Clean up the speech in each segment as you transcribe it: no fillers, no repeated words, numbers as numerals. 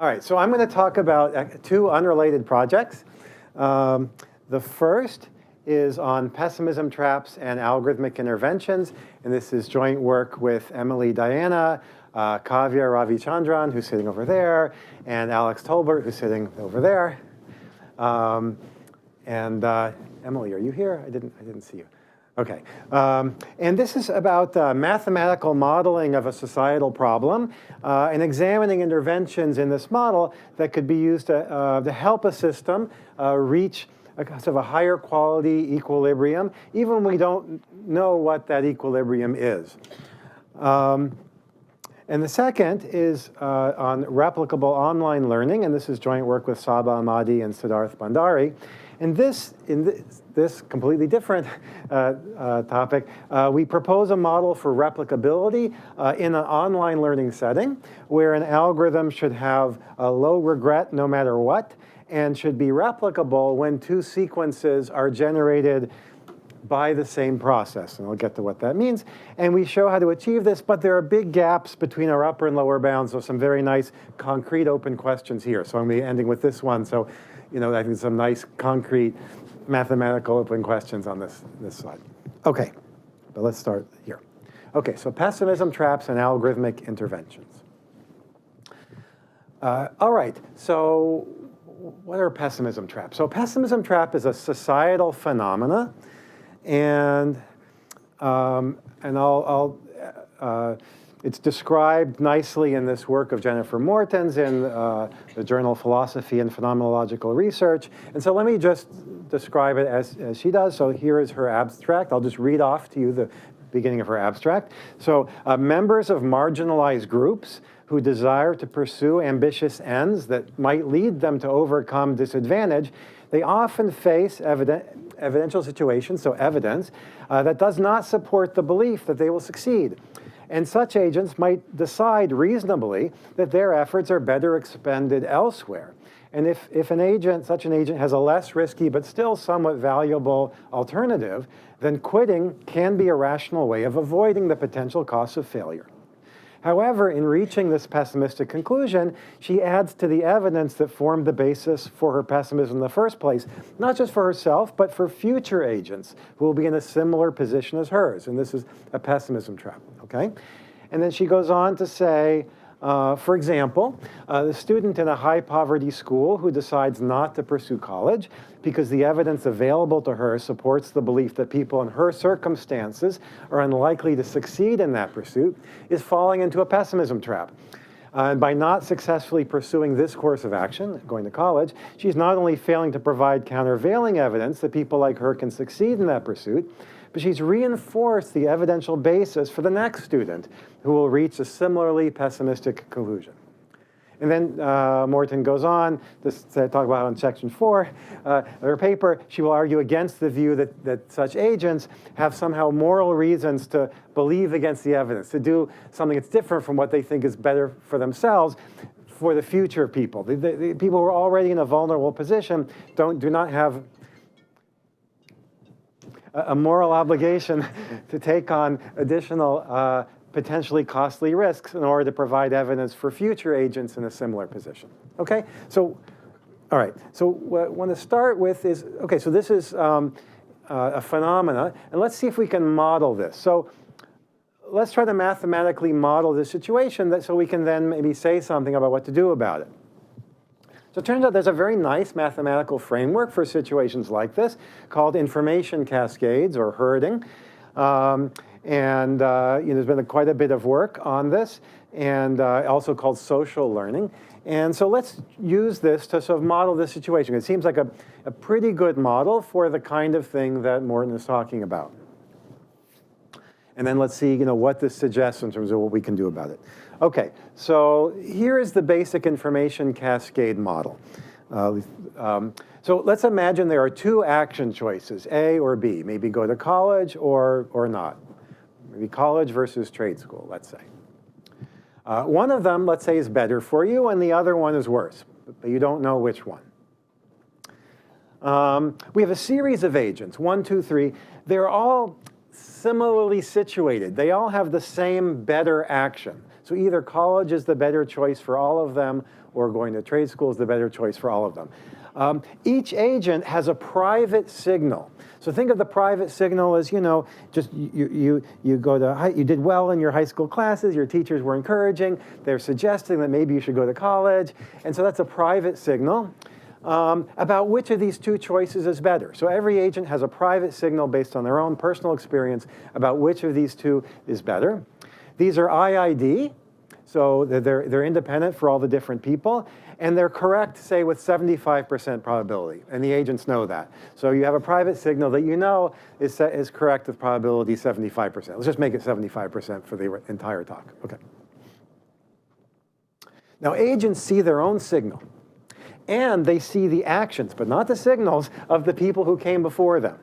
All right, so I'm going to talk about two unrelated projects. The first is on pessimism traps and algorithmic interventions, and this is joint work with Emily Diana, Kavya Ravichandran, who's sitting over there, and Alex Tolbert, who's sitting over there. Emily, are you here? I didn't see you. Okay, and this is about mathematical modeling of a societal problem and examining interventions in this model that could be used to help a system reach sort of a higher quality equilibrium, even when we don't know what that equilibrium is. And the second is on replicable online learning, and this is joint work with Saba Ahmadi and Siddharth Bhandari. And in this completely different topic, we propose a model for replicability in an online learning setting where an algorithm should have a low regret no matter what and should be replicable when two sequences are generated by the same process. And I'll get to what that means. And we show how to achieve this, but there are big gaps between our upper and lower bounds, so some very nice concrete open questions here. So I'm going to be ending with this one. So, I think some nice concrete mathematical open questions on this slide. Okay, but let's start here. Okay, so pessimism traps and algorithmic interventions. All right, so what are pessimism traps? So pessimism trap is a societal phenomena, and it's described nicely in this work of Jennifer Morton's in the journal Philosophy and Phenomenological Research. And so let me just describe it as she does. So here is her abstract. I'll just read off to you the beginning of her abstract. So members of marginalized groups who desire to pursue ambitious ends that might lead them to overcome disadvantage, they often face evidential situations, so evidence, that does not support the belief that they will succeed. And such agents might decide reasonably that their efforts are better expended elsewhere. And if such an agent has a less risky but still somewhat valuable alternative, then quitting can be a rational way of avoiding the potential costs of failure. However, in reaching this pessimistic conclusion, she adds to the evidence that formed the basis for her pessimism in the first place, not just for herself, but for future agents who will be in a similar position as hers. And this is a pessimism trap, okay? And then she goes on to say, for example, the student in a high-poverty school who decides not to pursue college because the evidence available to her supports the belief that people in her circumstances are unlikely to succeed in that pursuit is falling into a pessimism trap. And by not successfully pursuing this course of action, going to college, she's not only failing to provide countervailing evidence that people like her can succeed in that pursuit, but she's reinforced the evidential basis for the next student who will reach a similarly pessimistic conclusion. And then Morton goes on to talk about in section 4 of her paper, she will argue against the view that such agents have somehow moral reasons to believe against the evidence, to do something that's different from what they think is better for themselves for the future of people. The people who are already in a vulnerable position do not have a moral obligation to take on additional potentially costly risks in order to provide evidence for future agents in a similar position. Okay, so, all right, so what I want to start with is, okay, so this is a phenomena, and let's see if we can model this. So let's try to mathematically model this situation so we can then maybe say something about what to do about it. So it turns out there's a very nice mathematical framework for situations like this called information cascades or herding. There's been quite a bit of work on this, and also called social learning. And so let's use this to sort of model this situation. It seems like a pretty good model for the kind of thing that Morton is talking about. And then let's see, what this suggests in terms of what we can do about it. Okay, so here is the basic information cascade model. So let's imagine there are two action choices, A or B. Maybe go to college or not. Maybe college versus trade school, let's say. One of them, let's say, is better for you, and the other one is worse, but you don't know which one. We have a series of agents, 1, 2, 3. They're all similarly situated. They all have the same better action. So either college is the better choice for all of them, or going to trade school is the better choice for all of them. Each agent has a private signal. So think of the private signal as, just you did well in your high school classes, your teachers were encouraging, they're suggesting that maybe you should go to college, and so that's a private signal about which of these two choices is better. So every agent has a private signal based on their own personal experience about which of these two is better. These are IID, so they're independent for all the different people, and they're correct, say, with 75% probability, and the agents know that. So you have a private signal that you know is correct with probability 75%. Let's just make it 75% for the entire talk. Okay. Now, agents see their own signal, and they see the actions, but not the signals, of the people who came before them.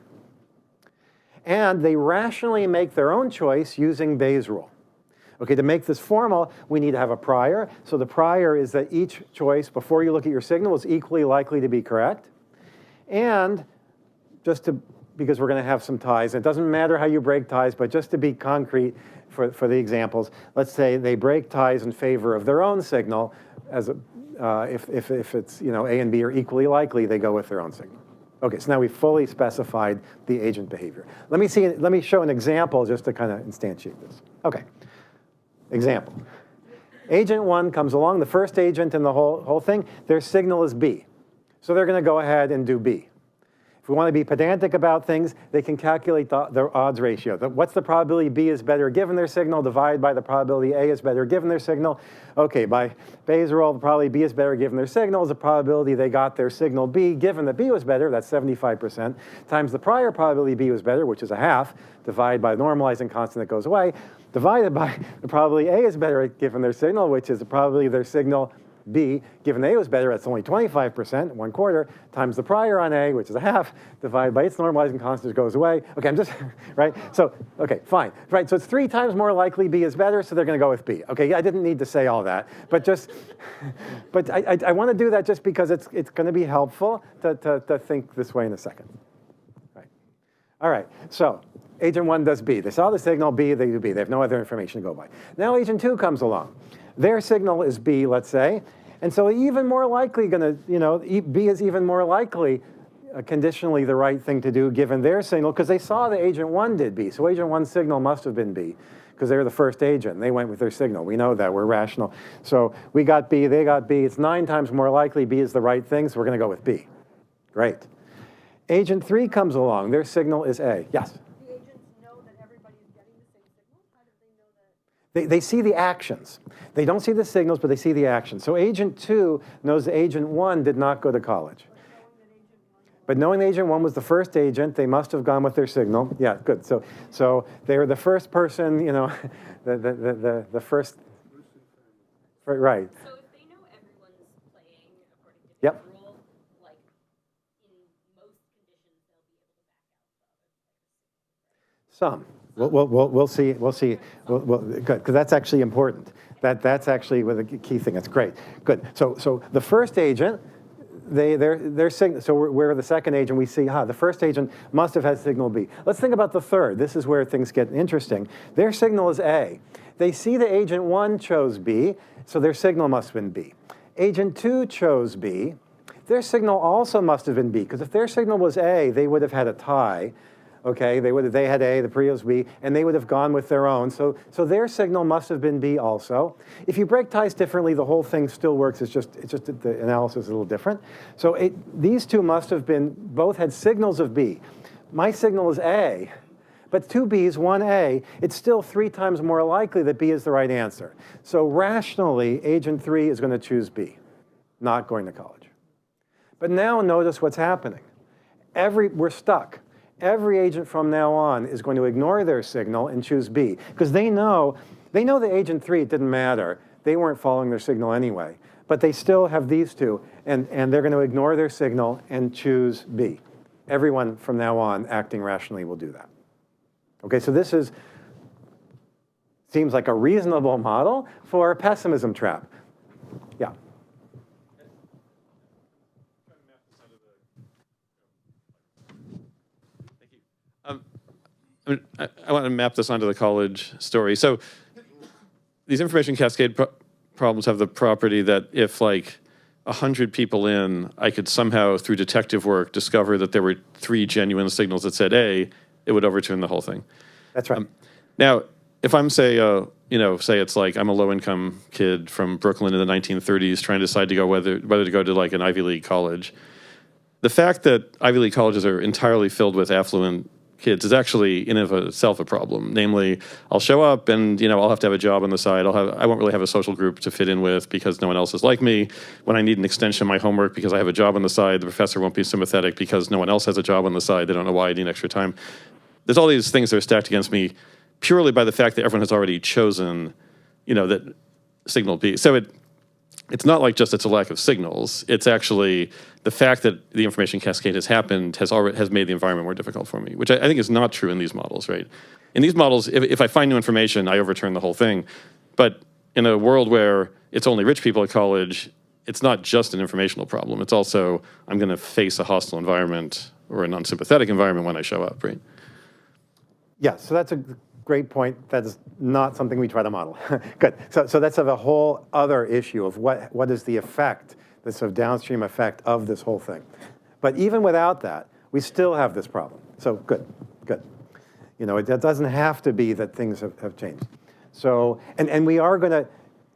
And they rationally make their own choice using Bayes' rule. Okay, to make this formal, we need to have a prior. So the prior is that each choice, before you look at your signal, is equally likely to be correct. And because we're going to have some ties, and it doesn't matter how you break ties, but just to be concrete for the examples, let's say they break ties in favor of their own signal. If it's, A and B are equally likely, they go with their own signal. Okay, so now we've fully specified the agent behavior. Let me show an example just to kind of instantiate this. Okay. Example. Agent 1 comes along, the first agent in the whole thing, their signal is B. So they're going to go ahead and do B. If we want to be pedantic about things, they can calculate the odds ratio. What's the probability B is better given their signal, divided by the probability A is better given their signal. Okay, by Bayes' rule, the probability B is better given their signal is the probability they got their signal B, given that B was better, that's 75%, times the prior probability B was better, which is a half, divided by the normalizing constant that goes away, divided by the probability A is better given their signal, which is the probability their signal B, given A was better, that's only 25%, 1/4, times the prior on A, which is a half, divided by its normalizing constant goes away. Okay, I'm just, right? So, okay, fine. Right, so it's 3 times more likely B is better, so they're going to go with B. Okay, yeah, I didn't need to say all that, but I want to do that just because it's going to be helpful to think this way in a second. Right. All right, so agent 1 does B. They saw the signal B, they do B. They have no other information to go by. Now agent 2 comes along. Their signal is B, let's say, and so even more likely B is even more likely conditionally the right thing to do given their signal, because they saw that agent 1 did B. So agent 1's signal must have been B, because they're the first agent. They went with their signal. We know that. We're rational. So we got B, they got B. It's 9 times more likely B is the right thing, so we're going to go with B. Great. Agent 3 comes along. Their signal is A. Yes? The agents know that everybody is getting the same signal? How do they know that? They see the actions. They don't see the signals, but they see the actions. So agent 2 knows that agent 1 did not go to college. But knowing that agent 1 was the first agent, they must have gone with their signal. Yeah, good. So they were the first person, the first, right. So if they know everyone's playing according to the rule, like in most conditions, they'll be able to back out the other players. Some. We'll see. Good, because that's actually important. That's actually the key thing. That's great. Good. So the first agent, their signal. So we're the second agent. We see, the first agent must have had signal B. Let's think about the third. This is where things get interesting. Their signal is A. They see that agent 1 chose B, so their signal must have been B. Agent 2 chose B. Their signal also must have been B, because if their signal was A, they would have had a tie. Okay, they had A, the pre was B, and they would have gone with their own. So their signal must have been B also. If you break ties differently, the whole thing still works. It's just the analysis is a little different. So these two must have both had signals of B. My signal is A, but 2 B's, 1 A. It's still 3 times more likely that B is the right answer. So rationally, agent 3 is going to choose B, not going to college. But now notice what's happening. We're stuck. Every agent from now on is going to ignore their signal and choose B, because they know that agent 3, it didn't matter. They weren't following their signal anyway. But they still have these two, and they're going to ignore their signal and choose B. Everyone from now on acting rationally will do that. Okay, so this seems like a reasonable model for a pessimism trap. Yeah. I want to map this onto the college story. So these information cascade problems have the property that if like 100 people in, I could somehow through detective work discover that there were 3 genuine signals that said A, it would overturn the whole thing. That's right. Now, if I'm say it's like I'm a low-income kid from Brooklyn in the 1930s trying to decide to go whether to go to like an Ivy League college, the fact that Ivy League colleges are entirely filled with affluent kids is actually in of itself a problem. Namely, I'll show up and I'll have to have a job on the side. I won't really have a social group to fit in with because no one else is like me. When I need an extension of my homework because I have a job on the side, the professor won't be sympathetic because no one else has a job on the side. They don't know why I need extra time. There's all these things that are stacked against me purely by the fact that everyone has already chosen, that signal B. So it's not like just it's a lack of signals. It's actually the fact that the information cascade has happened has made the environment more difficult for me, which I think is not true in these models, right? In these models, if I find new information, I overturn the whole thing. But in a world where it's only rich people at college, it's not just an informational problem. It's also I'm going to face a hostile environment or an unsympathetic environment when I show up, right? Yeah, so that's a great point. That is not something we try to model. Good. So that's a whole other issue of what is the effect, the sort of downstream effect of this whole thing. But even without that, we still have this problem. So good. It doesn't have to be that things have changed. So, and we are going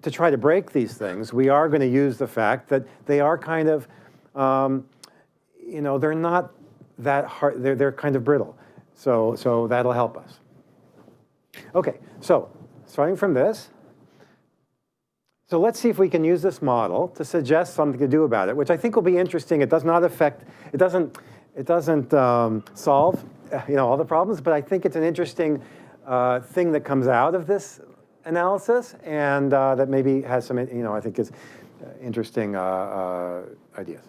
to try to break these things, we are going to use the fact that they are kind of, they're not that hard, they're kind of brittle. So that'll help us. Okay, so starting from this, so let's see if we can use this model to suggest something to do about it, which I think will be interesting. It does not affect, it doesn't solve, all the problems, but I think it's an interesting thing that comes out of this analysis, and that maybe has some, I think is interesting ideas.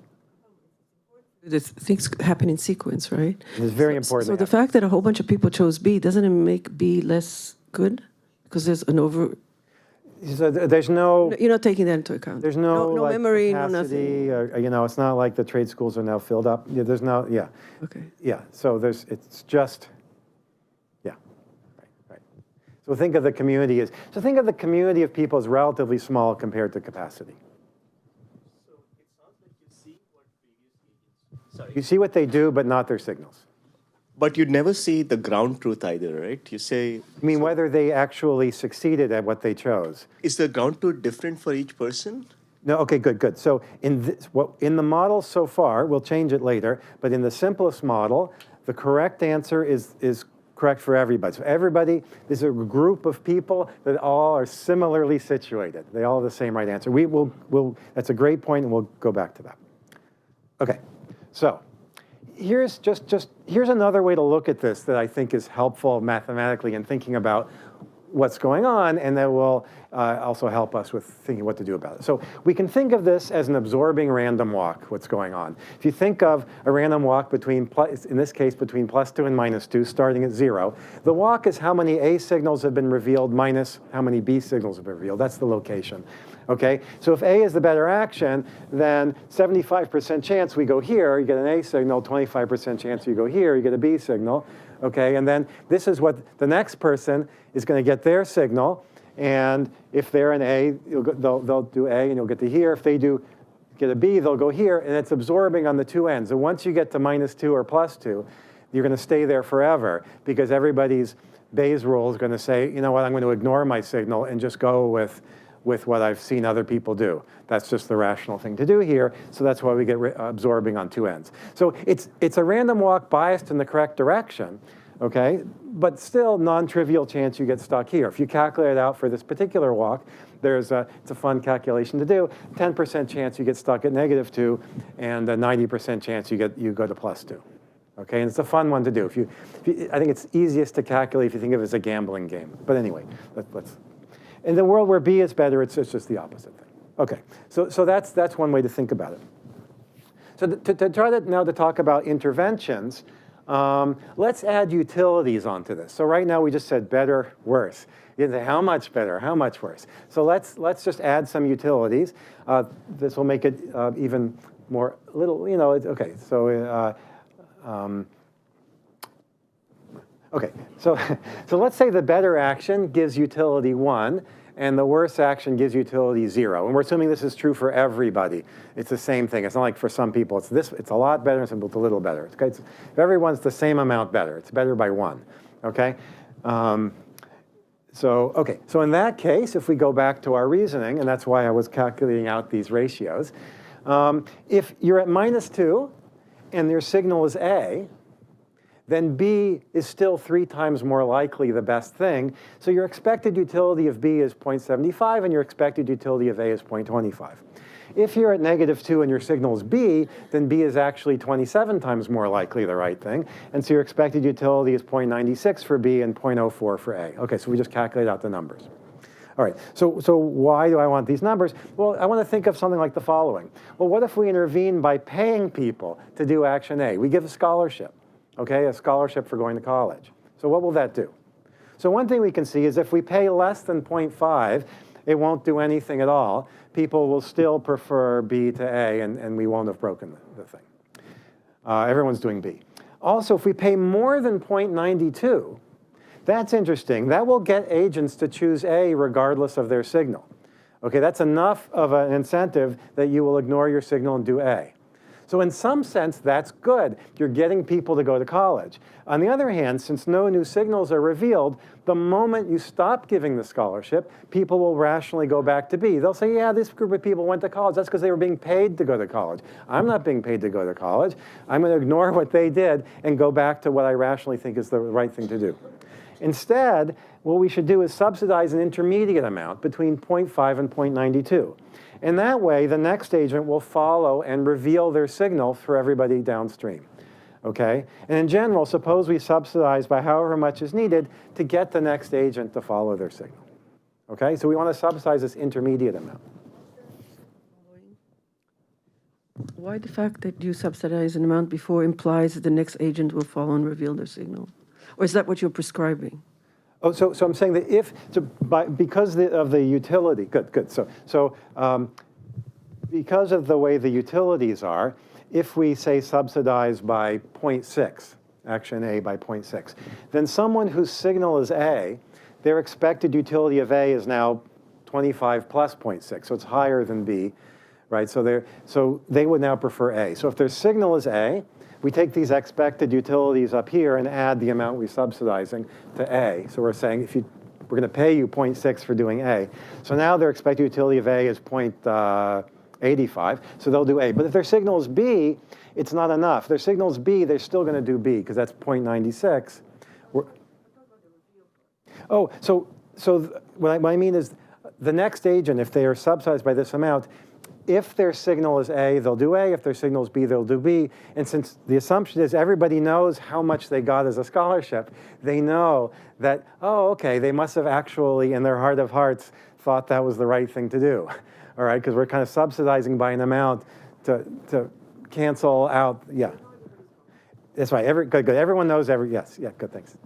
The things happen in sequence, right? It's very important. So the fact that a whole bunch of people chose B, doesn't it make B less good? Because there's an over... So there's no... You're not taking that into account. There's no like, memory, capacity, no nothing. or, it's not like the trade schools are now filled up. Yeah, there's no, yeah. Okay. Yeah, so it's just, yeah, right. So think of the community of people as relatively small compared to capacity. You see what they do, but not their signals. But you never see the ground truth either, right? You say... I mean, whether they actually succeeded at what they chose. Is the ground truth different for each person? No, okay, good. So in the model so far, we'll change it later, but in the simplest model, the correct answer is correct for everybody. So everybody, there's a group of people that all are similarly situated. They all have the same right answer. That's a great point, and we'll go back to that. Okay. So here's another way to look at this that I think is helpful mathematically in thinking about what's going on, and that will also help us with thinking what to do about it. So we can think of this as an absorbing random walk, what's going on. If you think of a random walk between, in this case, between +2 and -2, starting at 0, the walk is how many A signals have been revealed minus how many B signals have been revealed. That's the location. Okay, so if A is the better action, then 75% chance we go here, you get an A signal, 25% chance you go here, you get a B signal. Okay, and then this is what the next person is going to get their signal, and if they're an A, they'll do A and you'll get to here. If they get a B, they'll go here, and it's absorbing on the two ends. And once you get to -2 or +2, you're going to stay there forever because everybody's Bayes rule is going to say, you know what, I'm going to ignore my signal and just go with what I've seen other people do. That's just the rational thing to do here, so that's why we get absorbing on two ends. So it's a random walk biased in the correct direction, okay? But still non-trivial chance you get stuck here. If you calculate it out for this particular walk, it's a fun calculation to do, 10% chance you get stuck at -2, and a 90% chance you go to +2. Okay, and it's a fun one to do. I think it's easiest to calculate if you think of it as a gambling game. But anyway, let's. In the world where B is better, it's just the opposite thing. Okay, so that's one way to think about it. So to try now to talk about interventions, let's add utilities onto this. So right now we just said better, worse. You can say how much better, how much worse. So let's just add some utilities. This will make it even more okay. So. Okay, so let's say the better action gives utility 1, and the worst action gives utility 0. And we're assuming this is true for everybody. It's the same thing. It's not like for some people it's a lot better and some people it's a little better. Okay? If everyone's the same amount better, it's better by 1. Okay? So in that case, if we go back to our reasoning, and that's why I was calculating out these ratios, if you're at -2 and your signal is A, then B is still 3 times more likely the best thing. So your expected utility of B is 0.75, and your expected utility of A is 0.25. If you're at -2 and your signal is B, then B is actually 27 times more likely the right thing. And so your expected utility is 0.96 for B and 0.04 for A. Okay, so we just calculate out the numbers. All right, so why do I want these numbers? Well, I want to think of something like the following. Well, what if we intervene by paying people to do action A? We give a scholarship, okay, a scholarship for going to college. So what will that do? So one thing we can see is if we pay less than 0.5, it won't do anything at all. People will still prefer B to A, and we won't have broken the thing. Everyone's doing B. Also, if we pay more than 0.92, that's interesting. That will get agents to choose A regardless of their signal. Okay, that's enough of an incentive that you will ignore your signal and do A. So in some sense, that's good. You're getting people to go to college. On the other hand, since no new signals are revealed, the moment you stop giving the scholarship, people will rationally go back to B. They'll say, yeah, this group of people went to college. That's because they were being paid to go to college. I'm not being paid to go to college. I'm going to ignore what they did and go back to what I rationally think is the right thing to do. Instead, what we should do is subsidize an intermediate amount between 0.5 and 0.92. And that way, the next agent will follow and reveal their signal for everybody downstream. Okay? And in general, suppose we subsidize by however much is needed to get the next agent to follow their signal. Okay? So we want to subsidize this intermediate amount. Why the fact that you subsidize an amount before implies that the next agent will follow and reveal their signal? Or is that what you're prescribing? Oh, so I'm saying that because of the utility, good. So because of the way the utilities are, if we say subsidize by 0.6, action A by 0.6, then someone whose signal is A, their expected utility of A is now 25 plus 0.6, so it's higher than B, right? So they would now prefer A. So if their signal is A, we take these expected utilities up here and add the amount we're subsidizing to A. So we're saying we're going to pay you 0.6 for doing A. So now their expected utility of A is 0.85, so they'll do A. But if their signal is B, it's not enough. If their signal is B, they're still going to do B, because that's 0.96. So what I mean is the next agent, if they are subsidized by this amount, if their signal is A, they'll do A. If their signal is B, they'll do B. And since the assumption is everybody knows how much they got as a scholarship, they know that, oh, okay, they must have actually, in their heart of hearts, thought that was the right thing to do. All right, because we're kind of subsidizing by an amount to cancel out, yeah. That's right, good. Everyone knows yes, yeah, good, thanks.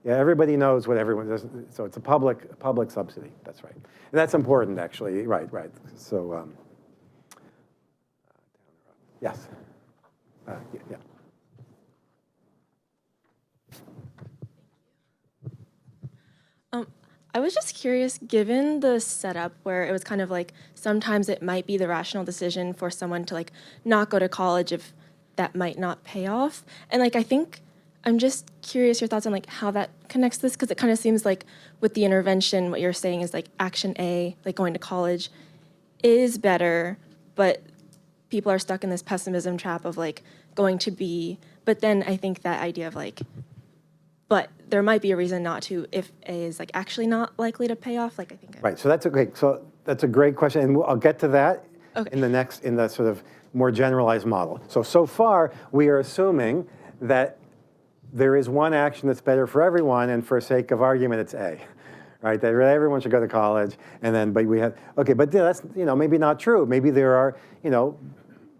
Yeah, everybody knows what everyone does, so it's a public subsidy, that's right. And that's important, actually, right. So, yes. Yeah. I was just curious, given the setup where it was kind of like sometimes it might be the rational decision for someone to like not go to college if that might not pay off. And like I think I'm just curious your thoughts on like how that connects to this, because it kind of seems like with the intervention, what you're saying is like action A, like going to college, is better, but people are stuck in this pessimism trap of like going to B. But then I think that idea of like, but there might be a reason not to if A is like actually not likely to pay off. Like I think. Right. So that's a great question, and I'll get to that Okay. in the sort of more generalized model. So far we are assuming that there is one action that's better for everyone, and for sake of argument, it's A. Right, that everyone should go to college, but that's maybe not true. Maybe there are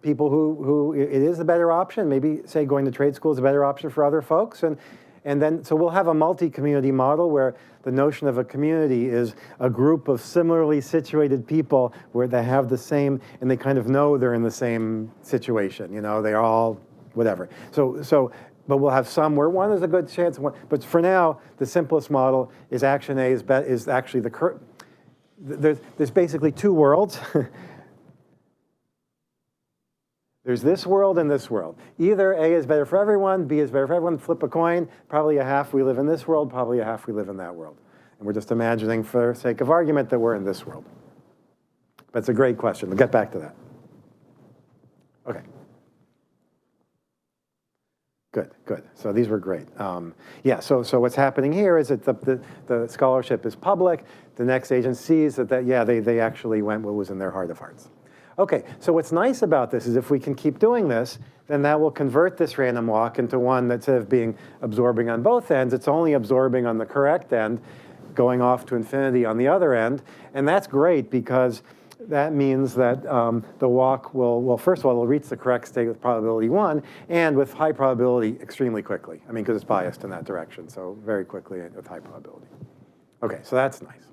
people who it is the better option. Maybe say going to trade school is a better option for other folks, and then so we'll have a multi-community model where the notion of a community is a group of similarly situated people where they have the same, and they kind of know they're in the same situation. They're all whatever. But we'll have some where one is a good chance. But for now, the simplest model is action A is actually there's basically two worlds. There's this world and this world. Either A is better for everyone, B is better for everyone, flip a coin, probably a half we live in this world, probably a half we live in that world. And we're just imagining, for sake of argument, that we're in this world. But it's a great question. We'll get back to that. Okay. Good. So these were great. Yeah, so what's happening here is that the scholarship is public. The next agent sees that they actually went what was in their heart of hearts. Okay, so what's nice about this is if we can keep doing this, then that will convert this random walk into one that instead of being absorbing on both ends, it's only absorbing on the correct end, going off to infinity on the other end. And that's great because that means that the walk will, first of all, it'll reach the correct state with probability 1, and with high probability extremely quickly. I mean, because it's biased in that direction, so very quickly with high probability. Okay, so that's nice.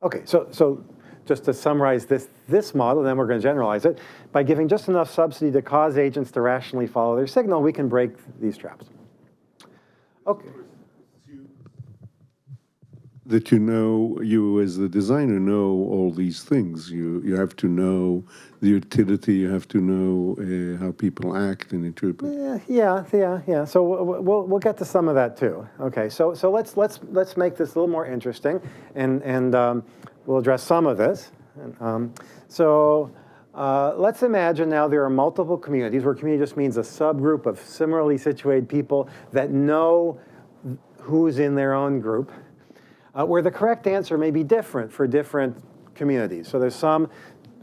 Okay, so just to summarize this model, then we're going to generalize it. By giving just enough subsidy to cause agents to rationally follow their signal, we can break these traps. Okay. That you as the designer know all these things. You have to know the utility. You have to know how people act and interpret. Yeah. So we'll get to some of that too. Okay. So let's make this a little more interesting, and we'll address some of this. Let's imagine now there are multiple communities, where community just means a subgroup of similarly situated people that know who's in their own group. Where the correct answer may be different for different communities. So there's some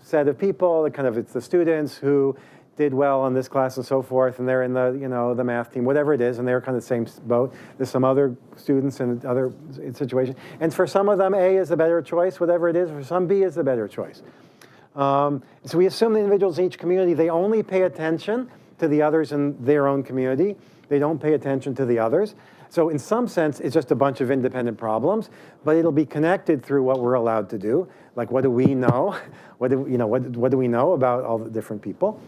set of people, it's the students who did well in this class and so forth, and they're in the math team, whatever it is, and they're kind of the same boat. There's some other students in other situations. And for some of them, A is the better choice, whatever it is. For some, B is the better choice. So we assume the individuals in each community, they only pay attention to the others in their own community. They don't pay attention to the others. So in some sense, it's just a bunch of independent problems, but it'll be connected through what we're allowed to do. Like, what do we know? What do we know about all the different people?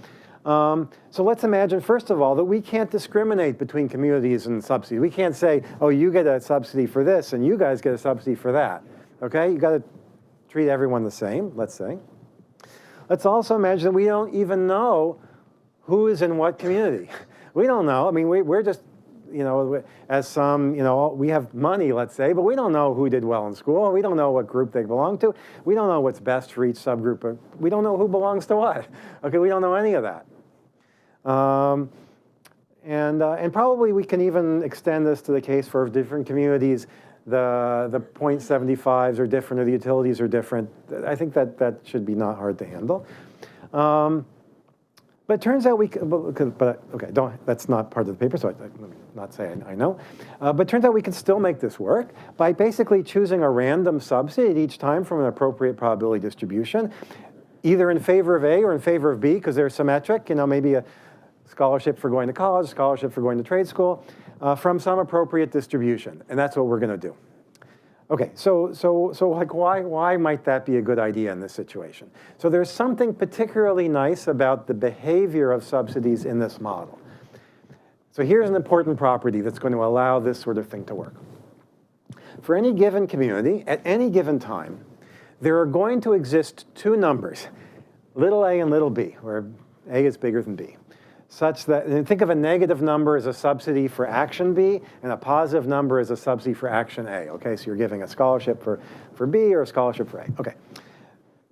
So let's imagine, first of all, that we can't discriminate between communities and subsidies. We can't say, oh, you get a subsidy for this, and you guys get a subsidy for that. Okay? You got to treat everyone the same, let's say. Let's also imagine that we don't even know who is in what community. We don't know. I mean, we're just, as some, we have money, let's say, but we don't know who did well in school. We don't know what group they belong to. We don't know what's best for each subgroup. We don't know who belongs to what. Okay, we don't know any of that. And probably we can even extend this to the case for different communities. The 0.75s are different, or the utilities are different. I think that should be not hard to handle. But it turns out that's not part of the paper, so let me not say I know. But it turns out we can still make this work by basically choosing a random subsidy each time from an appropriate probability distribution, either in favor of A or in favor of B, because they're symmetric, maybe a scholarship for going to college, scholarship for going to trade school, from some appropriate distribution. And that's what we're going to do. Okay, so like why might that be a good idea in this situation? So there's something particularly nice about the behavior of subsidies in this model. So here's an important property that's going to allow this sort of thing to work. For any given community, at any given time, there are going to exist two numbers, little a and little b, where a is bigger than b, such that, and think of a negative number as a subsidy for action B, and a positive number as a subsidy for action A. Okay, so you're giving a scholarship for B or a scholarship for A. Okay,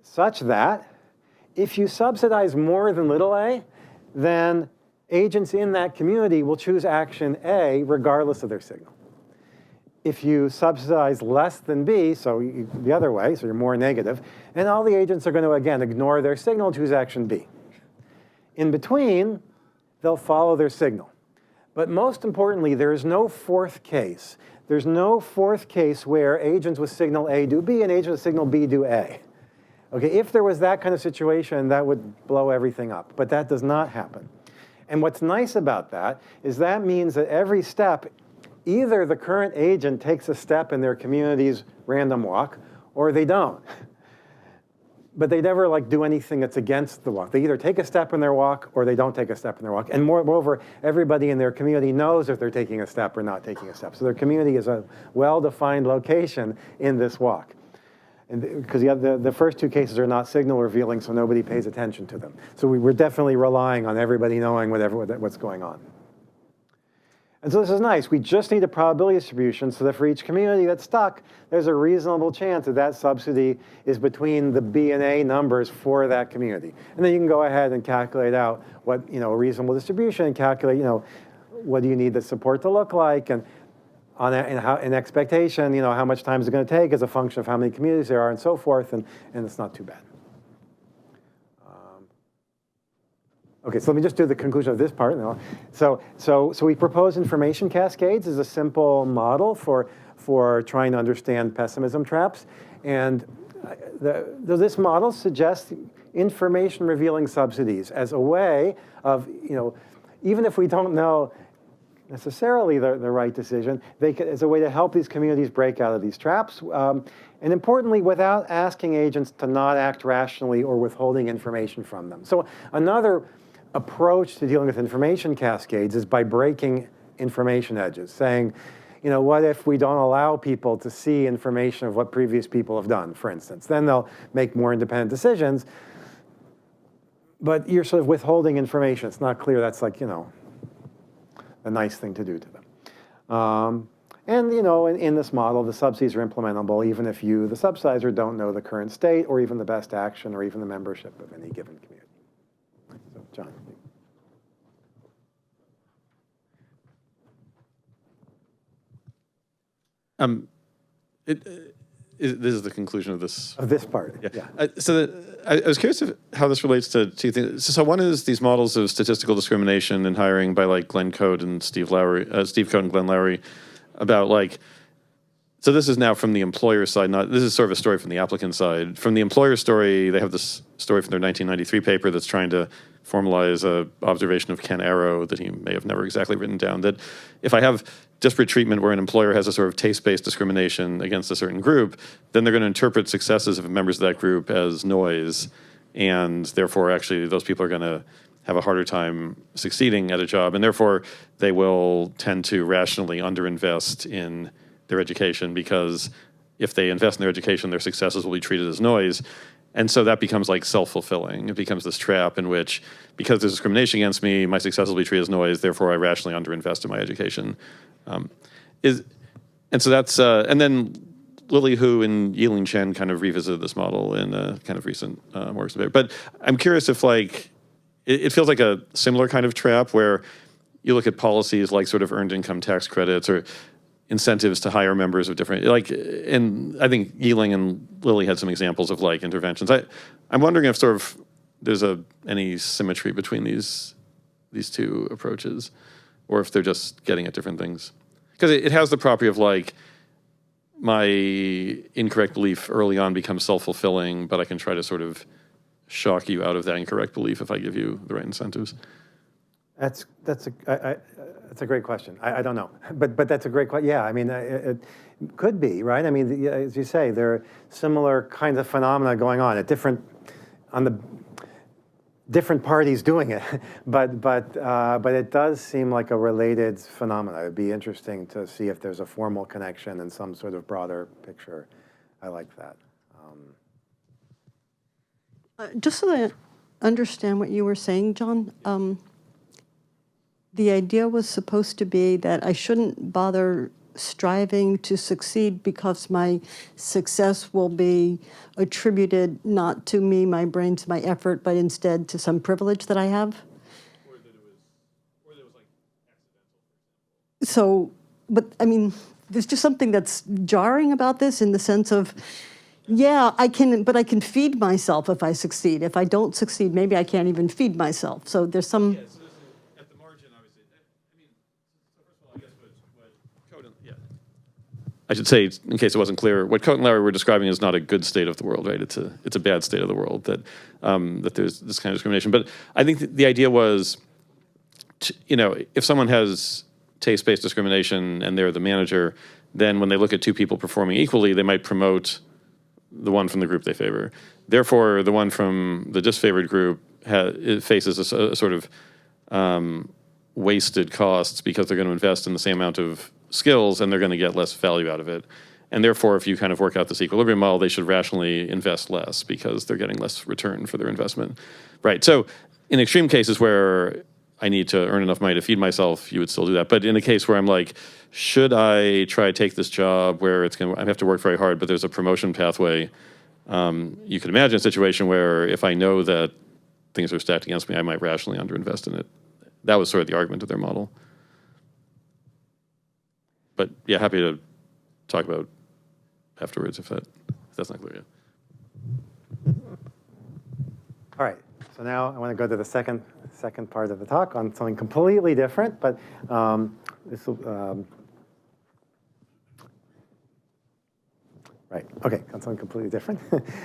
such that if you subsidize more than little a, then agents in that community will choose action A regardless of their signal. If you subsidize less than B, so the other way, so you're more negative, and all the agents are going to, again, ignore their signal and choose action B. In between, they'll follow their signal. But most importantly, there is no fourth case. There's no fourth case where agents with signal A do B and agents with signal B do A. Okay, if there was that kind of situation, that would blow everything up. But that does not happen. And what's nice about that is that means that every step, either the current agent takes a step in their community's random walk, or they don't. but they never like do anything that's against the walk. They either take a step in their walk or they don't take a step in their walk. And moreover, everybody in their community knows if they're taking a step or not taking a step. So their community is a well-defined location in this walk. And because the first two cases are not signal revealing, so nobody pays attention to them. So we're definitely relying on everybody knowing what's going on. And so this is nice. We just need a probability distribution so that for each community that's stuck, there's a reasonable chance that that subsidy is between the B and A numbers for that community. And then you can go ahead and calculate out what, a reasonable distribution and calculate, what do you need the support to look like, and in expectation, how much time is it going to take as a function of how many communities there are and so forth, and it's not too bad. Okay, so let me just do the conclusion of this part now. So we propose information cascades as a simple model for trying to understand pessimism traps. And this model suggests information revealing subsidies as a way of, even if we don't know necessarily the right decision, as a way to help these communities break out of these traps. And importantly, without asking agents to not act rationally or withholding information from them. So another approach to dealing with information cascades is by breaking information edges, saying, what if we don't allow people to see information of what previous people have done, for instance? Then they'll make more independent decisions, but you're sort of withholding information. It's not clear that's like, a nice thing to do to them. And, in this model, the subsidies are implementable even if you, the subsidizer, don't know the current state or even the best action or even the membership of any given community. So, John. This is the conclusion of this. Of this part, yeah. I was curious how this relates to two things. So one is these models of statistical discrimination and hiring by like Glenn Cote and Steve Cote and Glenn Lowry about like, so this is now from the employer side, this is sort of a story from the applicant side. From the employer story, they have this story from their 1993 paper that's trying to formalize a observation of Ken Arrow that he may have never exactly written down, that if I have disparate treatment where an employer has a sort of taste-based discrimination against a certain group, then they're going to interpret successes of members of that group as noise, and therefore actually those people are going to have a harder time succeeding at a job, and therefore they will tend to rationally underinvest in their education, because if they invest in their education, their successes will be treated as noise. And so that becomes like self-fulfilling. It becomes this trap in which, because there's discrimination against me, my successes will be treated as noise, therefore I rationally underinvest in my education. And so that's, and then Lily Hu and Yiling Chen kind of revisited this model in a kind of recent works of it. But I'm curious if like, it feels like a similar kind of trap where you look at policies like sort of earned income tax credits or incentives to hire members of different, like, and I think Yiling and Lily had some examples of like interventions. I'm wondering if sort of there's any symmetry between these two approaches, or if they're just getting at different things. Because it has the property of like, my incorrect belief early on becomes self-fulfilling, but I can try to sort of shock you out of that incorrect belief if I give you the right incentives. That's a great question. I don't know, but that's a great question. Yeah, I mean, it could be, right? I mean, as you say, there are similar kinds of phenomena going on at different parties doing it, but it does seem like a related phenomena. It'd be interesting to see if there's a formal connection in some sort of broader picture. I like that. Just so that I understand what you were saying, John, the idea was supposed to be that I shouldn't bother striving to succeed because my success will be attributed not to me, my brains, my effort, but instead to some privilege that I have. Or that it was like accidental. So, but I mean, there's just something that's jarring about this in the sense of, yeah, I can feed myself if I succeed. If I don't succeed, maybe I can't even feed myself. So there's some. Yeah, so there's at the margin, obviously. I mean, so first of all, I guess what Cote and, yeah. I should say, in case it wasn't clear, what Cote and Lowry were describing is not a good state of the world, right? It's a bad state of the world that there's this kind of discrimination. But I think the idea was, if someone has taste-based discrimination and they're the manager, then when they look at two people performing equally, they might promote the one from the group they favor. Therefore, the one from the disfavored group it faces a sort of wasted costs because they're going to invest in the same amount of skills and they're going to get less value out of it. And therefore, if you kind of work out this equilibrium model, they should rationally invest less because they're getting less return for their investment. Right. So in extreme cases where I need to earn enough money to feed myself, you would still do that. But in a case where I'm like, should I try to take this job where I have to work very hard, but there's a promotion pathway? You could imagine a situation where if I know that things are stacked against me, I might rationally underinvest in it. That was sort of the argument of their model. But yeah, happy to talk about afterwards if that's not clear yet. All right, so now I want to go to the second part of the talk on something completely different, but this will, right, okay, on something completely different.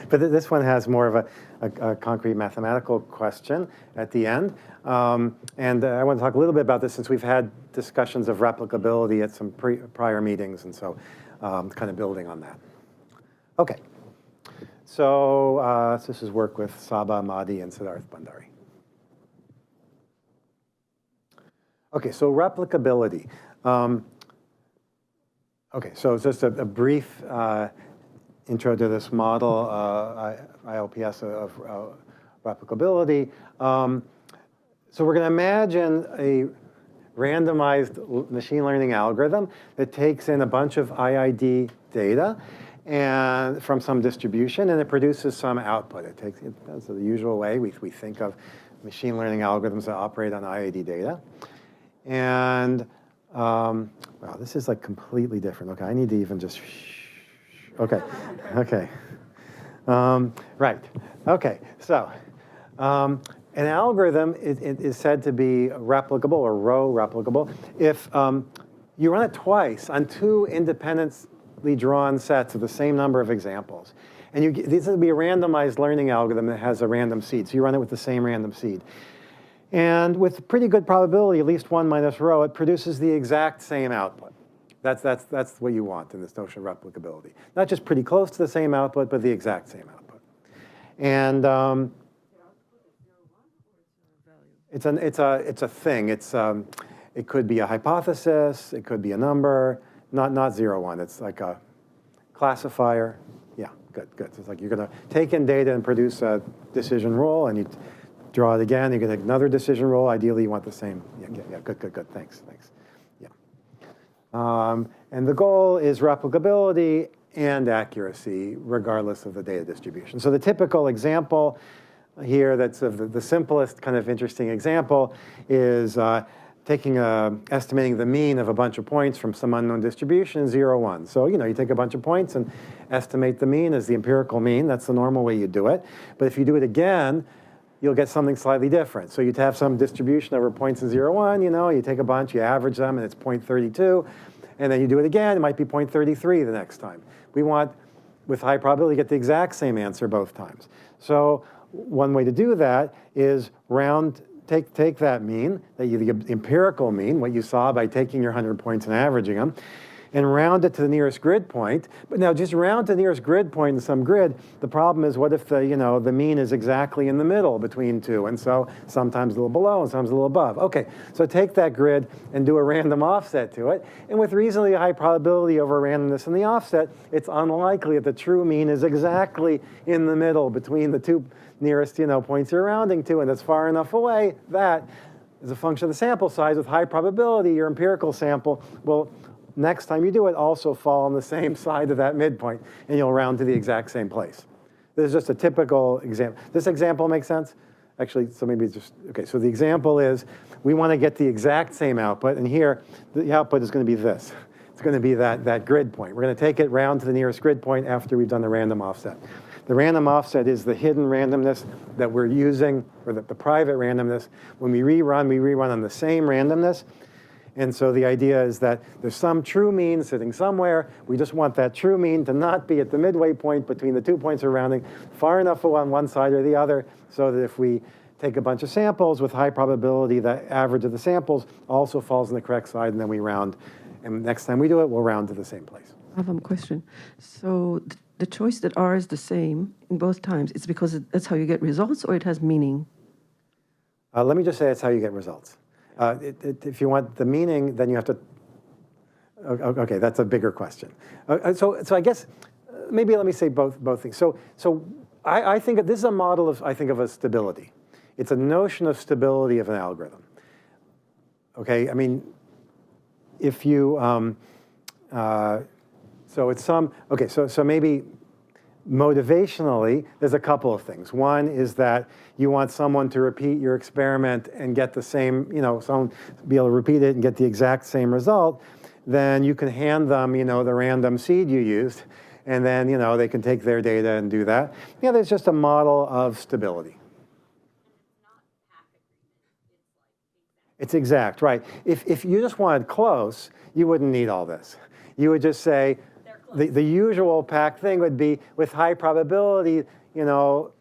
But this one has more of a concrete mathematical question at the end. And I want to talk a little bit about this since we've had discussions of replicability at some prior meetings, and so kind of building on that. Okay, so this is work with Saba Mahdi and Siddharth Bhandari. Okay, so replicability. Okay, so just a brief intro to this model, ILPS of replicability. So we're going to imagine a randomized machine learning algorithm that takes in a bunch of IID data and from some distribution, and it produces some output. That's the usual way we think of machine learning algorithms that operate on IID data. And wow, this is like completely different. Okay, I need to even just. Okay, okay. Right. Okay. So. An algorithm is said to be replicable or row replicable if you run it twice on two independently drawn sets of the same number of examples. And this would be a randomized learning algorithm that has a random seed. So you run it with the same random seed. And with pretty good probability, at least 1 minus rho, it produces the exact same output. That's what you want in this notion of replicability. Not just pretty close to the same output, but the exact same output. And it's a thing. It could be a hypothesis. It could be a number. Not 0, 1. It's like a classifier. Yeah, good. So it's like you're going to take in data and produce a decision rule, and you draw it again. You get another decision rule. Ideally, you want the same. Yeah. Good. Thanks. Yeah. And the goal is replicability and accuracy, regardless of the data distribution. So the typical example here, that's the simplest kind of interesting example, is estimating the mean of a bunch of points from some unknown distribution, 0, 1. So you take a bunch of points and estimate the mean as the empirical mean. That's the normal way you do it. But if you do it again, you'll get something slightly different. So you'd have some distribution over points in 0, 1. You take a bunch, you average them, and it's 0.32. And then you do it again, it might be 0.33 the next time. We want, with high probability, get the exact same answer both times. So one way to do that is take that mean, the empirical mean, what you saw by taking your 100 points and averaging them, and round it to the nearest grid point. But now just round to the nearest grid point in some grid. The problem is, what if the mean is exactly in the middle between two, and so sometimes a little below and sometimes a little above. Okay, so take that grid and do a random offset to it. And with reasonably high probability over randomness in the offset, it's unlikely that the true mean is exactly in the middle between the two nearest points you're rounding to, and it's far enough away that, as a function of the sample size, with high probability, your empirical sample will, next time you do it, also fall on the same side of that midpoint, and you'll round to the exact same place. This is just a typical example. This example makes sense? Actually, so maybe it's just, okay, so the example is, we want to get the exact same output, and here, the output is going to be this. It's going to be that grid point. We're going to take it round to the nearest grid point after we've done the random offset. The random offset is the hidden randomness that we're using, or the private randomness. When we rerun on the same randomness. And so the idea is that there's some true mean sitting somewhere. We just want that true mean to not be at the midway point between the 2 points we're rounding, far enough on one side or the other, so that if we take a bunch of samples with high probability, the average of the samples also falls on the correct side, and then we round. And next time we do it, we'll round to the same place. I have a question. So the choice that R is the same in both times, it's because that's how you get results, or it has meaning? Let me just say it's how you get results. If you want the meaning, then you have to. Okay, that's a bigger question. So I guess maybe let me say both things. So I think this is a model of a stability. It's a notion of stability of an algorithm. Okay, I mean, if you so it's some okay. So maybe motivationally, there's a couple of things. One is that you want someone to repeat your experiment and get the same, someone be able to repeat it and get the exact same result. Then you can hand them, the random seed you used, and then, they can take their data and do that. Yeah, there's just a model of stability. It's exact, right. If you just wanted close, you wouldn't need all this. You would just say, the usual pack thing would be with high probability, the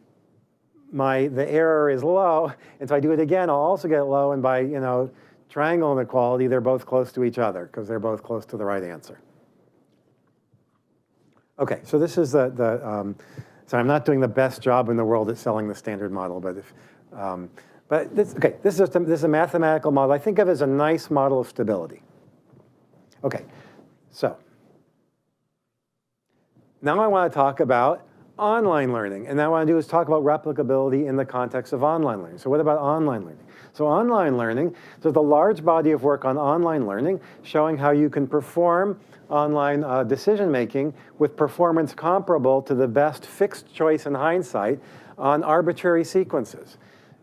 error is low, and so I do it again, I'll also get low, and by, triangle inequality, they're both close to each other because they're both close to the right answer. Okay, so this is so I'm not doing the best job in the world at selling the standard model, but this is a mathematical model I think of as a nice model of stability. Okay, so now I want to talk about online learning, and now what I want to do is talk about replicability in the context of online learning. So what about online learning? So online learning, there's a large body of work on online learning showing how you can perform online decision-making with performance comparable to the best fixed choice in hindsight on arbitrary sequences.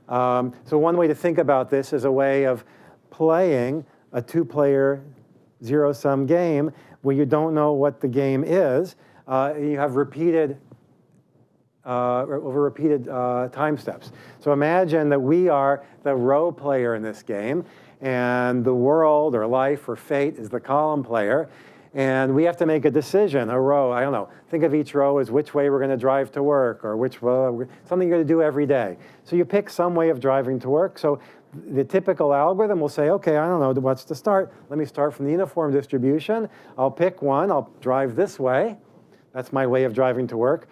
So one way to think about this is a way of playing a two-player zero-sum game where you don't know what the game is. You have repeated time steps. So imagine that we are the row player in this game, and the world or life or fate is the column player, and we have to make a decision, a row, I don't know. Think of each row as which way we're going to drive to work, or which row, something you're going to do every day. So you pick some way of driving to work. So the typical algorithm will say, okay, I don't know what's to start. Let me start from the uniform distribution. I'll pick one. I'll drive this way. That's my way of driving to work.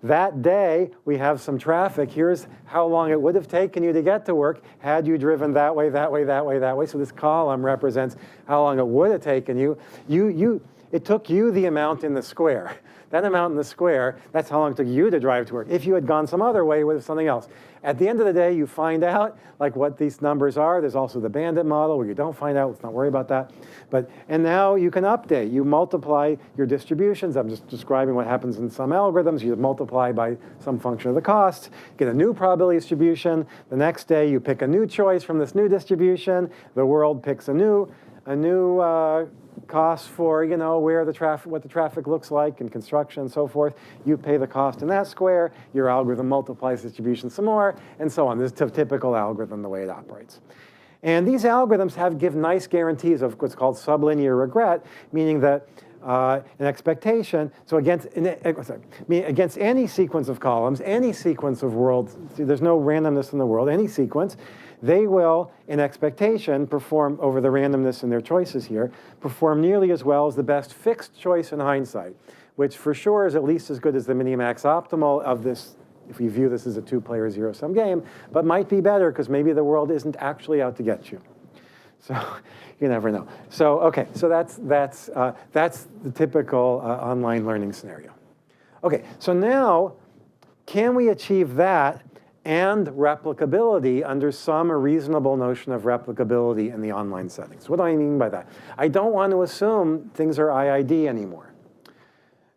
That day, we have some traffic. Here's how long it would have taken you to get to work had you driven that way, that way, that way, that way. So this column represents how long it would have taken you. It took you the amount in the square. That amount in the square, that's how long it took you to drive to work. If you had gone some other way, it would have something else. At the end of the day, you find out what these numbers are. There's also the bandit model where you don't find out. Let's not worry about that. And now you can update. You multiply your distributions. I'm just describing what happens in some algorithms. You multiply by some function of the cost, get a new probability distribution. The next day, you pick a new choice from this new distribution. The world picks a new cost for where the traffic, what the traffic looks like in construction and so forth. You pay the cost in that square. Your algorithm multiplies distribution some more, and so on. This is a typical algorithm, the way it operates. And these algorithms give nice guarantees of what's called sublinear regret, meaning that an expectation, so against any sequence of columns, any sequence of worlds, there's no randomness in the world, any sequence, they will, in expectation, perform over the randomness in their choices here, perform nearly as well as the best fixed choice in hindsight, which for sure is at least as good as the minimax optimal of this, if we view this as a two-player zero-sum game, but might be better because maybe the world isn't actually out to get you. So you never know. So okay, so that's the typical online learning scenario. Okay, so now can we achieve that and replicability under some reasonable notion of replicability in the online settings? What do I mean by that? I don't want to assume things are IID anymore.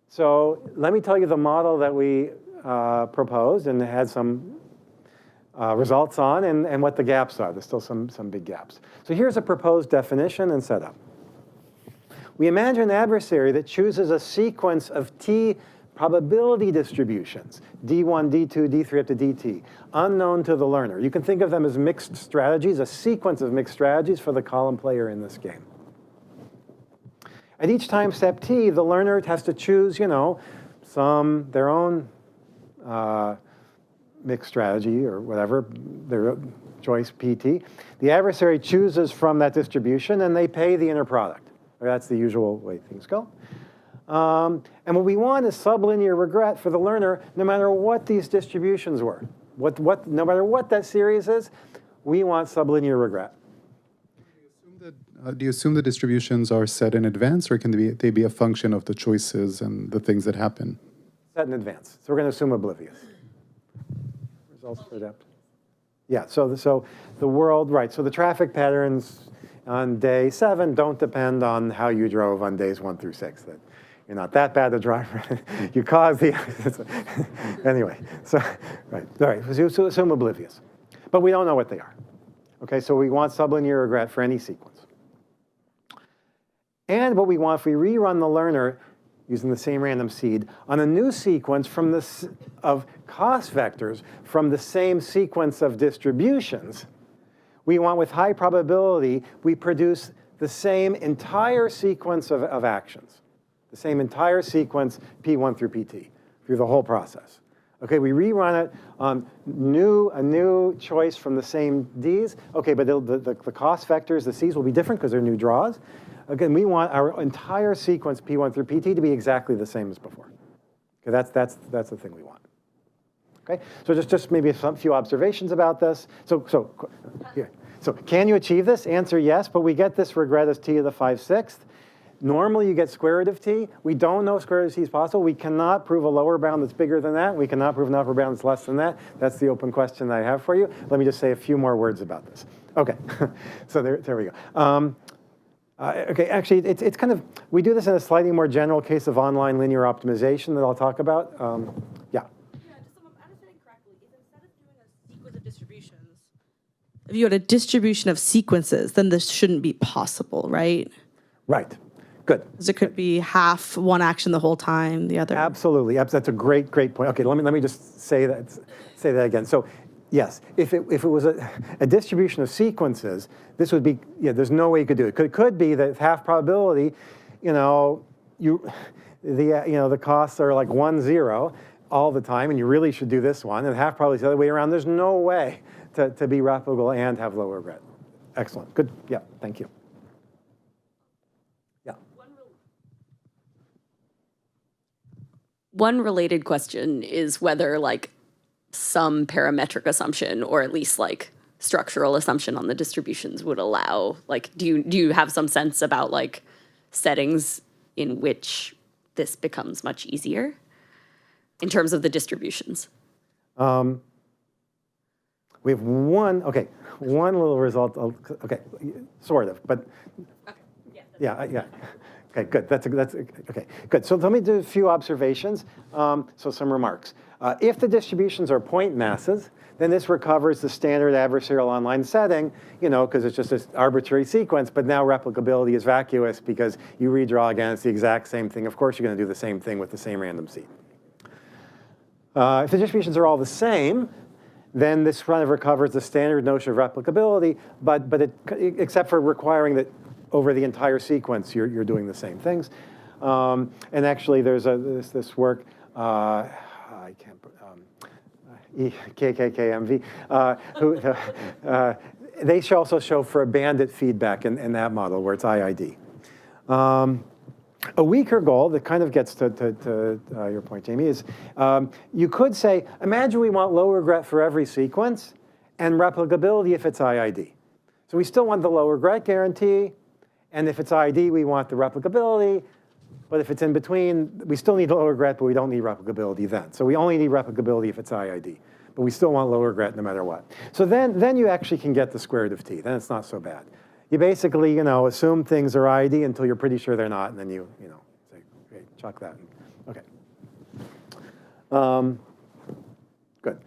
So let me tell you the model that we proposed and had some results on and what the gaps are. There's still some big gaps. So here's a proposed definition and setup. We imagine an adversary that chooses a sequence of T probability distributions, D1, D2, D3 up to DT, unknown to the learner. You can think of them as mixed strategies, a sequence of mixed strategies for the column player in this game. At each time step T, the learner has to choose, their own mixed strategy or whatever, their choice PT. The adversary chooses from that distribution and they pay the inner product. That's the usual way things go. And what we want is sublinear regret for the learner, no matter what these distributions were. No matter what that series is, we want sublinear regret. Do you assume the distributions are set in advance, or can they be a function of the choices and the things that happen? Set in advance. So we're going to assume oblivious. Results for that. Yeah, so the world, right, so the traffic patterns on day 7 don't depend on how you drove on days 1 through 6. That you're not that bad a driver. You caused the, anyway, so, right, all right, so assume oblivious. But we don't know what they are. Okay, so we want sublinear regret for any sequence. And what we want, if we rerun the learner using the same random seed on a new sequence of cost vectors from the same sequence of distributions, we want with high probability, we produce the same entire sequence of actions, the same entire sequence P1 through PT, through the whole process. Okay, we rerun it on a new choice from the same Ds. Okay, but the cost vectors, the Cs, will be different because they're new draws. Again, we want our entire sequence P1 through PT to be exactly the same as before. Okay, that's the thing we want. Okay, so just maybe a few observations about this. So can you achieve this? Answer yes, but we get this regret as t to the 5/6. Normally, you get square root of t. We don't know square root of t is possible. We cannot prove a lower bound that's bigger than that. We cannot prove an upper bound that's less than that. That's the open question that I have for you. Let me just say a few more words about this. Okay, so there we go. Okay, actually, it's kind of, we do this in a slightly more general case of online linear optimization that I'll talk about. Yeah. Yeah, just so I'm understanding correctly, if instead of doing a sequence of distributions, if you had a distribution of sequences, then this shouldn't be possible, right? Right. Good. Because it could be half one action the whole time, the other. Absolutely. That's a great point. Okay, let me just say that again. So, yes, if it was a distribution of sequences, this would be, yeah, there's no way you could do it. It could be that half probability, the costs are like 1, 0 all the time, and you really should do this one, and half probability is the other way around. There's no way to be replicable and have low regret. Excellent. Good. Yeah, thank you. Yeah. One related question is whether some parametric assumption, or at least structural assumption on the distributions would allow, do you have some sense about settings in which this becomes much easier in terms of the distributions? We have one little result. Okay, sort of, but yeah. Okay, good. That's okay. Good. So let me do a few observations. So some remarks. If the distributions are point masses, then this recovers the standard adversarial online setting, because it's just this arbitrary sequence. But now replicability is vacuous because you redraw again. It's the exact same thing. Of course, you're going to do the same thing with the same random seed. If the distributions are all the same, then this kind of recovers the standard notion of replicability, but except for requiring that over the entire sequence, you're doing the same things. And actually, there's this work, I can't, KKKMV, they also show for a bandit feedback in that model where it's IID. A weaker goal that kind of gets to your point, Jamie, is you could say, imagine we want low regret for every sequence and replicability if it's IID. So we still want the low regret guarantee, and if it's IID, we want the replicability, but if it's in between, we still need low regret, but we don't need replicability then. So we only need replicability if it's IID, but we still want low regret no matter what. So then you actually can get the square root of t, then it's not so bad. You basically, assume things are IID until you're pretty sure they're not, and then you say, okay, chuck that. Okay. Good.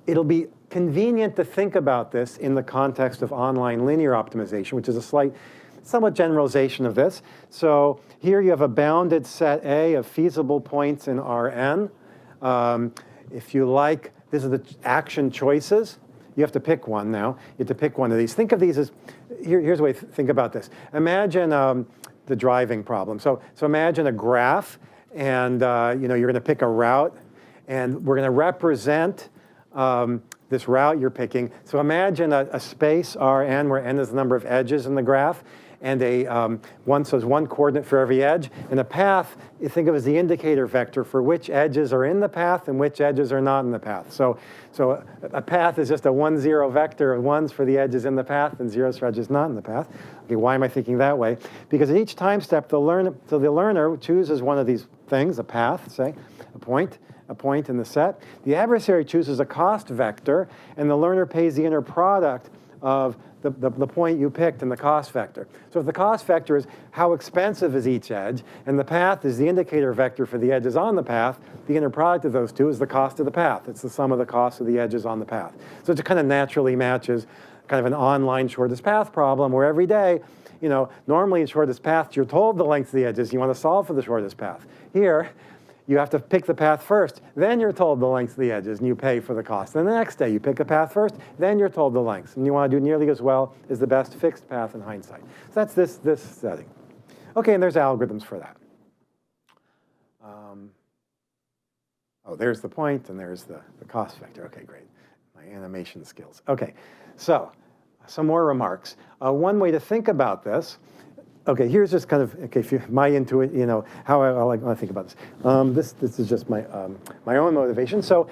It'll be convenient to think about this in the context of online linear optimization, which is a somewhat generalization of this. So here you have a bounded set A of feasible points in Rn. If you like, these are the action choices. You have to pick one now. You have to pick one of these. Think of these as, here's a way to think about this. Imagine the driving problem. So imagine a graph, and you're going to pick a route, and we're going to represent this route you're picking. So imagine a space Rn where n is the number of edges in the graph, and so there's one coordinate for every edge, and a path you think of as the indicator vector for which edges are in the path and which edges are not in the path. So a path is just a 1, 0 vector of ones for the edges in the path and zeros for edges not in the path. Okay, why am I thinking that way? Because at each time step, the learner chooses one of these things, a path, say, a point in the set. The adversary chooses a cost vector, and the learner pays the inner product of the point you picked in the cost vector. So if the cost vector is how expensive is each edge, and the path is the indicator vector for the edges on the path, the inner product of those two is the cost of the path. It's the sum of the cost of the edges on the path. So it kind of naturally matches kind of an online shortest path problem where every day, normally in shortest path, you're told the length of the edges. You want to solve for the shortest path. Here, you have to pick the path first. Then you're told the lengths of the edges, and you pay for the cost. Then the next day, you pick the path first. Then you're told the lengths. And you want to do nearly as well as the best fixed path in hindsight. So that's this setting. OK, and there's algorithms for that. There's the point, and there's the cost vector. OK, great. My animation skills. OK, so some more remarks. One way to think about this. Okay, here's just kind of my how I like when I think about this. This is just my own motivation. So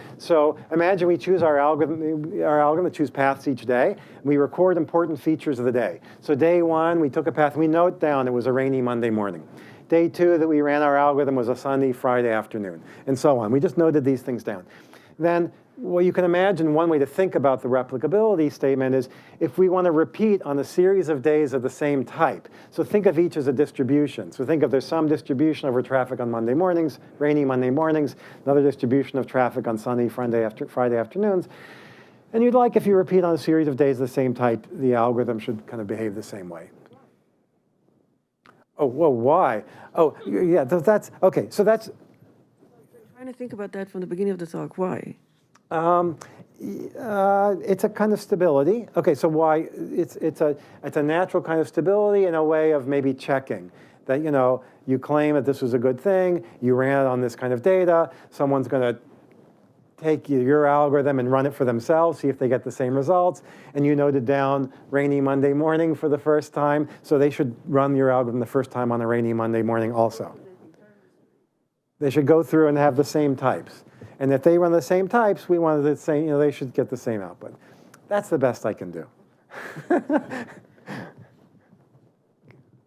imagine we choose our algorithm to choose paths each day. We record important features of the day. So day 1, we took a path. We note down it was a rainy Monday morning. Day 2 that we ran our algorithm was a sunny Friday afternoon, and so on. We just noted these things down. Then, well, you can imagine one way to think about the replicability statement is if we want to repeat on a series of days of the same type. So think of each as a distribution. So think of there's some distribution over traffic on Monday mornings, rainy Monday mornings, another distribution of traffic on sunny Friday afternoons. And you'd like, if you repeat on a series of days of the same type, the algorithm should kind of behave the same way. Oh, well, why? Oh, yeah, that's, OK, so that's. I'm trying to think about that from the beginning of the talk. Why? It's a kind of stability. OK, so why? It's a natural kind of stability in a way of maybe checking that, you claim that this was a good thing, you ran it on this kind of data, someone's going to take your algorithm and run it for themselves, see if they get the same results, and you noted down rainy Monday morning for the first time, so they should run your algorithm the first time on a rainy Monday morning also. They should go through and have the same types. And if they run the same types, we want the same, they should get the same output. That's the best I can do.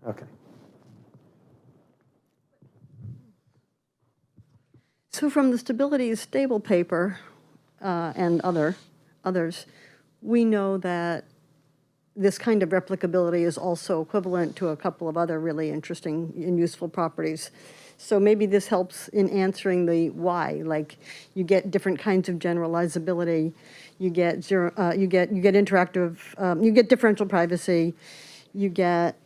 OK. So from the Stability is Stable paper and others, we know that this kind of replicability is also equivalent to a couple of other really interesting and useful properties. So maybe this helps in answering the why. Like you get different kinds of generalizability, you get interactive, you get differential privacy, you get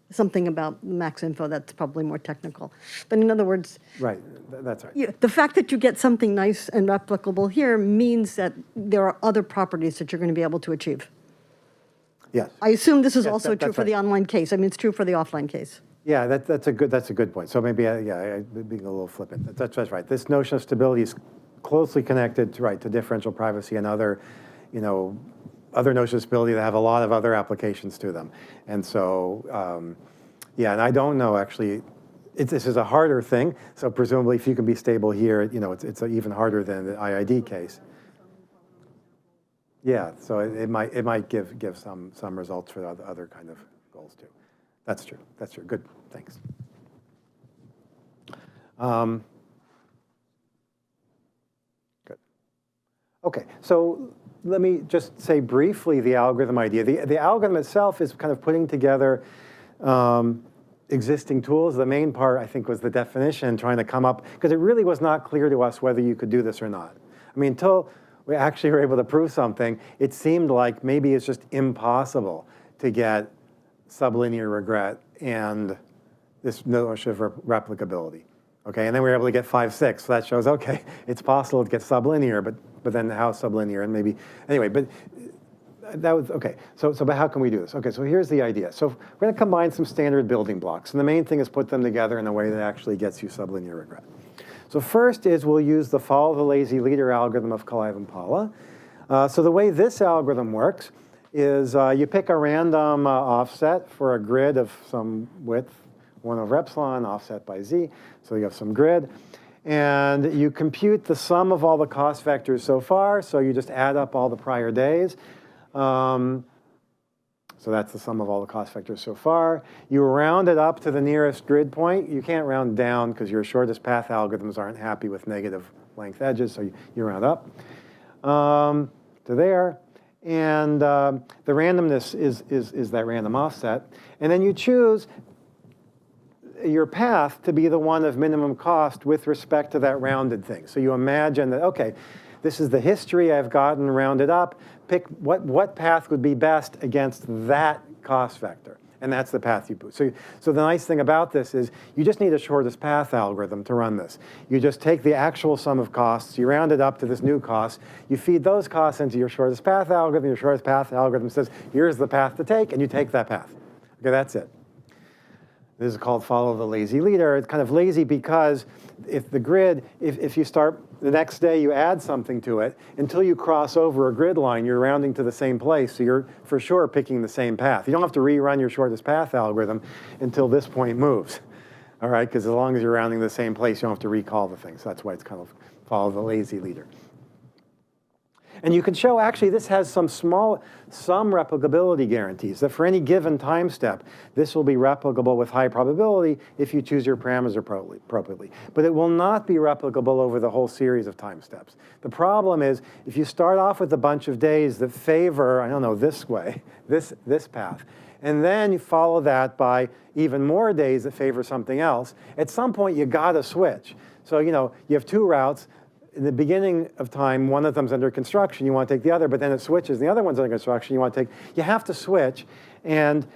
something about max info that's probably more technical. But in other words, right, that's right. The fact that you get something nice and replicable here means that there are other properties that you're going to be able to achieve. Yes. I assume this is Yes, also true for the online case. I mean, it's true for the offline case. Yeah, that's a good point. So maybe being a little flippant. That's right. This notion of stability is closely connected to differential privacy and other, other notions of stability that have a lot of other applications to them. And so, and I don't know actually. This is a harder thing. So presumably, if you can be stable here, it's even harder than the IID case. Yeah, so it might give some results for the other kind of goals too. That's true. That's true. Good. Thanks. Good. OK, so let me just say briefly the algorithm idea. The algorithm itself is kind of putting together existing tools. The main part, I think, was the definition, trying to come up, because it really was not clear to us whether you could do this or not. I mean, until we actually were able to prove something, it seemed like maybe it's just impossible to get sublinear regret and this notion of replicability. Okay, and then we were able to get 5, 6. So that shows, okay, it's possible to get sublinear, but then how sublinear? And maybe, anyway, but that was, okay. But how can we do this? Okay, so here's the idea. So we're going to combine some standard building blocks. And the main thing is put them together in a way that actually gets you sublinear regret. So first is we'll use the follow the lazy leader algorithm of Kalev-Impala. So the way this algorithm works is you pick a random offset for a grid of some width, 1 over epsilon, offset by z. So you have some grid. And you compute the sum of all the cost vectors so far. So you just add up all the prior days. So that's the sum of all the cost vectors so far. You round it up to the nearest grid point. You can't round down because your shortest path algorithms aren't happy with negative length edges, so you round up to there. And the randomness is that random offset. And then you choose your path to be the one of minimum cost with respect to that rounded thing. So you imagine that, okay, this is the history I've gotten rounded up. Pick what path would be best against that cost vector. And that's the path you put. So the nice thing about this is you just need a shortest path algorithm to run this. You just take the actual sum of costs, you round it up to this new cost, you feed those costs into your shortest path algorithm, your shortest path algorithm says, here's the path to take, and you take that path. Okay, that's it. This is called follow the lazy leader. It's kind of lazy because if the grid, if you start the next day, you add something to it, until you cross over a grid line, you're rounding to the same place. So you're for sure picking the same path. You don't have to rerun your shortest path algorithm until this point moves. All right, because as long as you're rounding the same place, you don't have to recall the thing. So that's why it's kind of follow the lazy leader. And you can show, actually, this has some replicability guarantees, that for any given time step, this will be replicable with high probability if you choose your parameters appropriately. But it will not be replicable over the whole series of time steps. The problem is, if you start off with a bunch of days that favor, I don't know, this way, this path, and then you follow that by even more days that favor something else, at some point, you gotta switch. So, you have two routes. In the beginning of time, one of them's under construction, you want to take the other, but then it switches, the other one's under construction, you want to take, you have to switch, and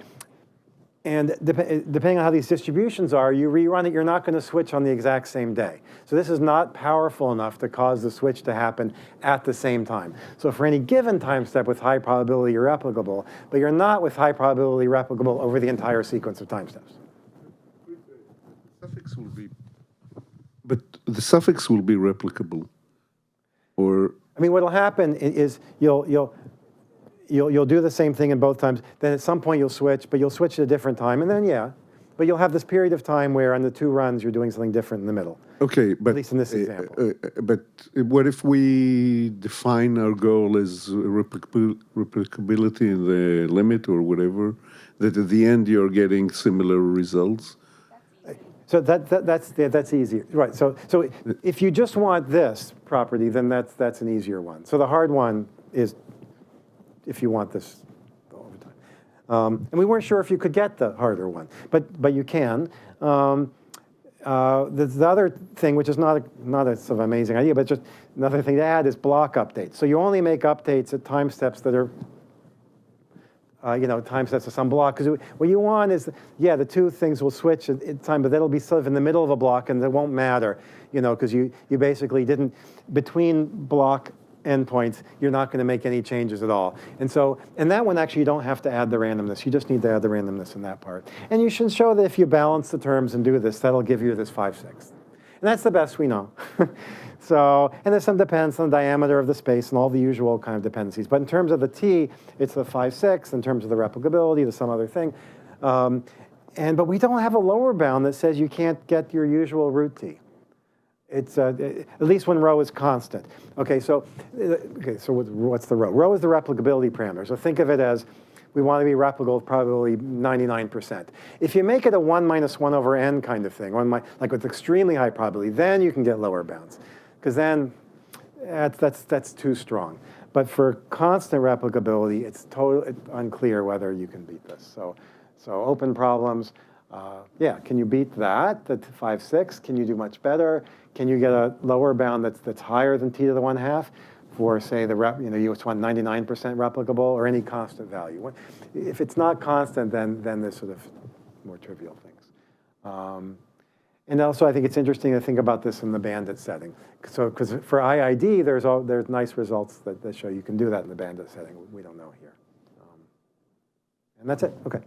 depending on how these distributions are, you rerun it, you're not going to switch on the exact same day. So this is not powerful enough to cause the switch to happen at the same time. So for any given time step with high probability, you're replicable, but you're not with high probability replicable over the entire sequence of time steps. Suffix will be, but the suffix will be replicable, or I mean, what'll happen is you'll do the same thing in both times. Then at some point you'll switch, but you'll switch at a different time, and then but you'll have this period of time where on the two runs you're doing something different in the middle. okay, but at least in this example. But what if we define our goal as replicability in the limit or whatever? That at the end you're getting similar results. So that's easier, right? So if you just want this property, then that's an easier one. So the hard one is if you want this all the time. And we weren't sure if you could get the harder one, but you can. The other thing, which is not a sort of amazing idea, but just another thing to add is block updates. So you only make updates at time steps that are time steps of some block, because what you want is, the two things will switch at time, but that'll be sort of in the middle of a block, and it won't matter, because you basically didn't, between block endpoints, you're not going to make any changes at all. And that one actually you don't have to add the randomness. You just need to add the randomness in that part. And you should show that if you balance the terms and do this, that'll give you this 5/6. And that's the best we know. So, and there's some dependence on the diameter of the space and all the usual kind of dependencies. But in terms of the t, it's the 5/6. In terms of the replicability, there's some other thing. But we don't have a lower bound that says you can't get your usual root t. It's at least when rho is constant. Okay, so what's the rho? Rho is the replicability parameter. So think of it as we want to be replicable with probability 99%. If you make it a 1 minus 1 over n kind of thing, like with extremely high probability, then you can get lower bounds. Because then that's too strong. But for constant replicability, it's totally unclear whether you can beat this. So open problems, can you beat that? The 5/6, can you do much better? Can you get a lower bound that's higher than t to the 1/2 for, say, you just want 99% replicable or any constant value? If it's not constant, then there's sort of more trivial things. And also, I think it's interesting to think about this in the bandit setting. So, because for IID, there's nice results that show you can do that in the bandit setting. We don't know here. And that's it. Okay.